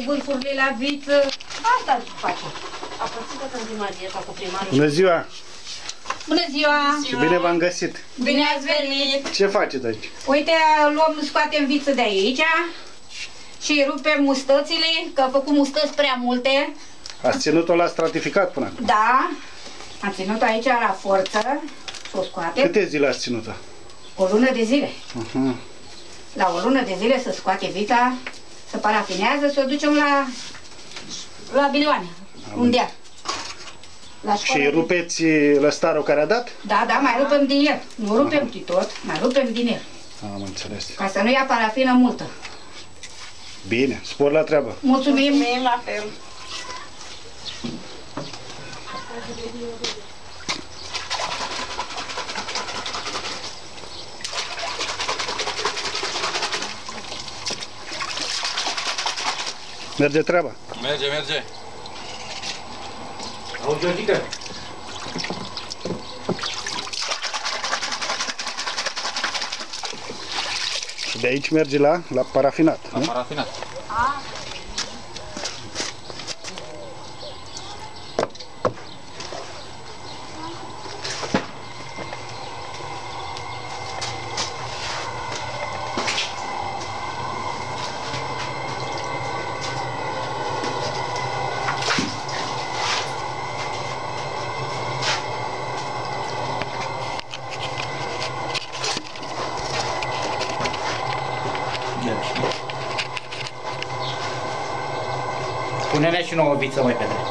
vârfurile la viță. Asta face. A pățit în prima dieta cu primarul. Bună ziua! Bună ziua! Și bine v-am găsit! Bine ați venit! Ce faceți aici? Uite, scoatem viță de aici și rupem mustățile, că a făcut mustăți prea multe. Ați ținut-o la stratificat până acum? Da, am ținut aici la forță să o scoatem. Câte zile ați ținut-o? O lună de zile. Uh-huh. La o lună de zile să scoate vița, să parafinează, să o ducem la bilioane, unde la școală. Și rupeți lăstarul care a dat? Da, da, mai rupem din el. Nu rupem de tot, mai rupem din el. Am înțeles. Ca să nu ia parafină multă. Bine, spor la treabă. Mulțumim. Mulțumim la fel. Merge treaba? Merge, merge. Auzi, Georgica? Și de aici merge la parafinat, La nu? parafinat. Pune-ne și nouă viță mai pe drept.